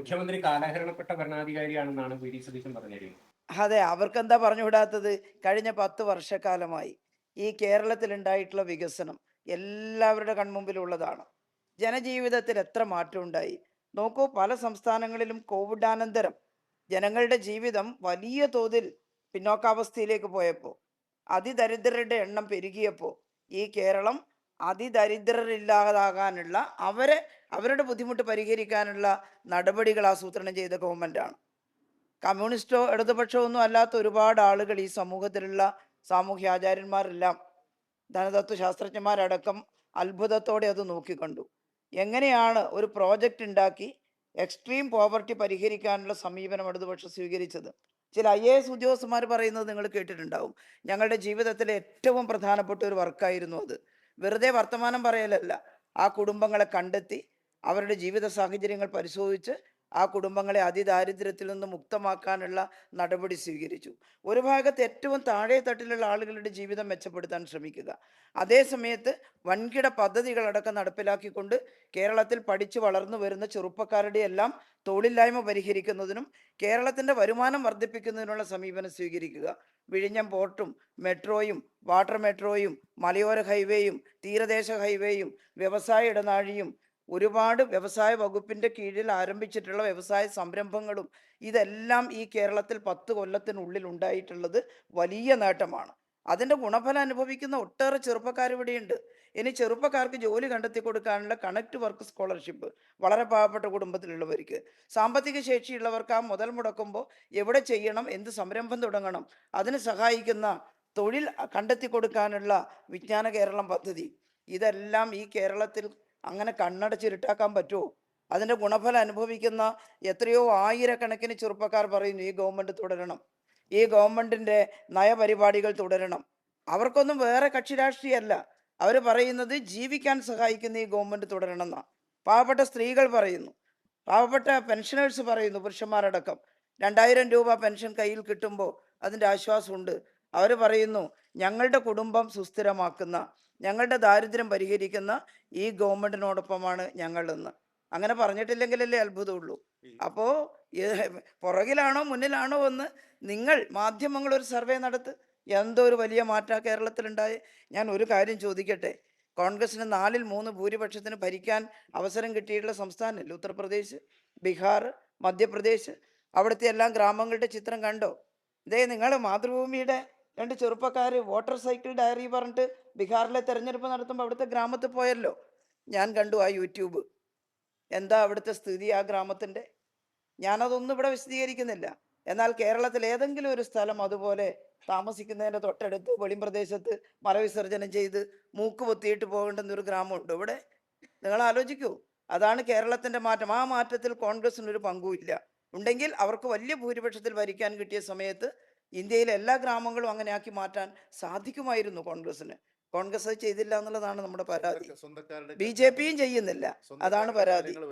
മുഖ്യമന്ത്രി കാലഹരണപ്പെട്ട ഭരണാധികാരിയാണെന്നാണ് V D Satheesan പറഞ്ഞിരിക്കുന്നത്. അതെ, അവർക്കെന്താ പറഞ്ഞുകൂടാത്തത്? കഴിഞ്ഞ 10 വർഷക്കാലമായി ഈ കേരളത്തിലുണ്ടായിട്ടുള്ള വികസനം എല്ലാവരുടെ കൺമുമ്പിലുള്ളതാണ്. ജനജീവിതത്തിൽ എത്ര മാറ്റമുണ്ടായി. നോക്കൂ, പല സംസ്ഥാനങ്ങളിലും കോവിഡാനന്തരം ജനങ്ങളുടെ ജീവിതം വലിയ തോതിൽ പിന്നോക്കാവസ്ഥയിലേക്ക് പോയപ്പോൾ, അതിദരിദ്രരുടെ എണ്ണം പെരുകിയപ്പോൾ, ഈ കേരളം അതിദരിദ്രരില്ലാതാകാനുള്ള, അവരുടെ ബുദ്ധിമുട്ട് പരിഹരിക്കാനുള്ള നടപടികൾ ആസൂത്രണം ചെയ്ത ഗവൺമെൻറ്റാണ്. കമ്മ്യൂണിസ്റ്റോ ഇടതുപക്ഷമോ ഒന്നും അല്ലാത്ത ഒരുപാട് ആളുകൾ ഈ സമൂഹത്തിലുള്ള സാമൂഹ്യാചാര്യന്മാരെല്ലാം, ധനതത്വശാസ്ത്രജ്ഞന്മാരടക്കം അത്ഭുതത്തോടെ അത് നോക്കിക്കണ്ടു. എങ്ങനെയാണ് ഒരു പ്രോജക്റ്റ് ഉണ്ടാക്കി എക്സ്ട്രീം പോവർട്ടി പരിഹരിക്കാനുള്ള സമീപനം ഇടതുപക്ഷം സ്വീകരിച്ചത്? ചില IAS ഉദ്യോഗസ്ഥന്മാർ പറയുന്നത് നിങ്ങൾ കേട്ടിട്ടുണ്ടാവും. ഞങ്ങളുടെ ജീവിതത്തിലെ ഏറ്റവും പ്രധാനപ്പെട്ട ഒരു വർക്കായിരുന്നു അത്. വെറുതെ വർത്തമാനം പറയലല്ല, ആ കുടുംബങ്ങളെ കണ്ടെത്തി അവരുടെ ജീവിത സാഹചര്യങ്ങൾ പരിശോധിച്ച് ആ കുടുംബങ്ങളെ അതിദാരിദ്ര്യത്തിൽ നിന്ന് മുക്തമാക്കാനുള്ള നടപടി സ്വീകരിച്ചു. ഒരു ഭാഗത്ത് ഏറ്റവും താഴെ തട്ടിലുള്ള ആളുകളുടെ ജീവിതം മെച്ചപ്പെടുത്താൻ ശ്രമിക്കുക, അതേ സമയത്ത് വൻകിട പദ്ധതികളടക്കം നടപ്പിലാക്കിക്കൊണ്ട് കേരളത്തിൽ പഠിച്ചു വളർന്നു വരുന്ന ചെറുപ്പക്കാരുടെ എല്ലാം തൊഴിലില്ലായ്മ പരിഹരിക്കുന്നതിനും കേരളത്തിൻ്റെ വരുമാനം വർദ്ധിപ്പിക്കുന്നതിനുള്ള സമീപനം സ്വീകരിക്കുക. വിഴിഞ്ഞം പോർട്ടും മെട്രോയും വാട്ടർ മെട്രോയും മലയോര ഹൈവേയും തീരദേശ ഹൈവേയും വ്യവസായ ഇടനാഴിയും ഒരുപാട് വ്യവസായ വകുപ്പിൻ്റെ കീഴിൽ ആരംഭിച്ചിട്ടുള്ള വ്യവസായ സംരംഭങ്ങളും ഇതെല്ലാം ഈ കേരളത്തിൽ 10 കൊല്ലത്തിനുള്ളിൽ ഉണ്ടായിട്ടുള്ളത് വലിയ നേട്ടമാണ്. അതിൻ്റെ ഗുണഫലം അനുഭവിക്കുന്ന ഒട്ടേറെ ചെറുപ്പക്കാർ ഇവിടെയുണ്ട്. ഇനി ചെറുപ്പക്കാർക്ക് ജോലി കണ്ടെത്തി കൊടുക്കാനുള്ള കണക്ട് വർക്ക് സ്കോളർഷിപ്പ് വളരെ പാവപ്പെട്ട കുടുംബത്തിലുള്ളവർക്ക്, സാമ്പത്തിക ശേഷിയുള്ളവർക്ക് ആ മുതൽ മുടക്കുമ്പോൾ എവിടെ ചെയ്യണം, എന്ത് സംരംഭം തുടങ്ങണം, അതിന് സഹായിക്കുന്ന തൊഴിൽ കണ്ടെത്തി കൊടുക്കാനുള്ള വിജ്ഞാന കേരളം പദ്ധതി, ഇതെല്ലാം ഈ കേരളത്തിൽ അങ്ങനെ കണ്ണടച്ചിരുട്ടാക്കാൻ പറ്റുമോ? അതിൻ്റെ ഗുണഫലം അനുഭവിക്കുന്ന എത്രയോ ആയിരക്കണക്കിന് ചെറുപ്പക്കാർ പറയുന്നു ഈ ഗവൺമെൻറ് തുടരണം, ഈ ഗവൺമെൻറ്റിൻ്റെ നയപരിപാടികൾ തുടരണം. അവർക്കൊന്നും വേറെ കക്ഷി രാഷ്ട്രീയമല്ല, അവർ പറയുന്നത് ജീവിക്കാൻ സഹായിക്കുന്ന ഈ ഗവൺമെൻറ് തുടരണം എന്നാണ്. പാവപ്പെട്ട സ്ത്രീകൾ പറയുന്നു, പാവപ്പെട്ട പെൻഷനേഴ്സ് പറയുന്നു, പുരുഷന്മാരടക്കം 2000 രൂപ പെൻഷൻ കയ്യിൽ കിട്ടുമ്പോൾ അതിൻ്റെ ആശ്വാസമുണ്ട്. അവർ പറയുന്നു ഞങ്ങളുടെ കുടുംബം സുസ്ഥിരമാക്കുന്ന, ഞങ്ങളുടെ ദാരിദ്ര്യം പരിഹരിക്കുന്ന ഈ ഗവൺമെൻറ്റിനോടൊപ്പമാണ് ഞങ്ങളെന്ന്. അങ്ങനെ പറഞ്ഞിട്ടില്ലെങ്കിലല്ലേ അത്ഭുതമുള്ളൂ. അപ്പോൾ പുറകിലാണോ മുന്നിലാണോ എന്ന് നിങ്ങൾ മാധ്യമങ്ങൾ ഒരു സർവേ നടത്ത്. എന്തോ ഒരു വലിയ മാറ്റം കേരളത്തിലുണ്ടായി. ഞാൻ ഒരു കാര്യം ചോദിക്കട്ടെ, കോൺഗ്രസിന് 4ൽ 3 ഭൂരിപക്ഷത്തിന് ഭരിക്കാൻ അവസരം കിട്ടിയിട്ടുള്ള സംസ്ഥാനമല്ലേ ഉത്തർപ്രദേശ്, ബീഹാർ, മധ്യപ്രദേശ്? അവിടുത്തെ എല്ലാം ഗ്രാമങ്ങളുടെ ചിത്രം കണ്ടോ? ഇതേ നിങ്ങൾ മാതൃഭൂമിയുടെ 2 ചെറുപ്പക്കാർ വോട്ടർ സൈക്കിൾ ഡയറി പറഞ്ഞിട്ട് ബീഹാറിലെ തെരഞ്ഞെടുപ്പ് നടത്തുമ്പോൾ അവിടുത്തെ ഗ്രാമത്തിൽ പോയല്ലോ, ഞാൻ കണ്ടു ആ യൂട്യൂബ്. എന്താ അവിടുത്തെ സ്ഥിതി ആ ഗ്രാമത്തിൻ്റെ? ഞാനതൊന്നും ഇവിടെ വിശദീകരിക്കുന്നില്ല. എന്നാൽ കേരളത്തിൽ ഏതെങ്കിലും ഒരു സ്ഥലം അതുപോലെ താമസിക്കുന്നതിൻ്റെ തൊട്ടടുത്ത് വെളിമ്പ്രദേശത്ത് മലവിസർജനം ചെയ്ത് മൂക്ക് പൊത്തിയിട്ട് പോകേണ്ടുന്ന ഒരു ഗ്രാമമുണ്ട് ഇവിടെ? നിങ്ങൾ ആലോചിക്കൂ. അതാണ് കേരളത്തിൻ്റെ മാറ്റം. ആ മാറ്റത്തിൽ കോൺഗ്രസിനൊരു പങ്കുമില്ല. ഉണ്ടെങ്കിൽ അവർക്ക് വലിയ ഭൂരിപക്ഷത്തിൽ ഭരിക്കാൻ കിട്ടിയ സമയത്ത് ഇന്ത്യയിലെ എല്ലാ ഗ്രാമങ്ങളും അങ്ങനെ ആക്കി മാറ്റാൻ സാധിക്കുമായിരുന്നു കോൺഗ്രസിന്. കോൺഗ്രസ് അത് ചെയ്തില്ല എന്നുള്ളതാണ് നമ്മുടെ പരാതി. BJP യും ചെയ്യുന്നില്ല, അതാണ് പരാതി.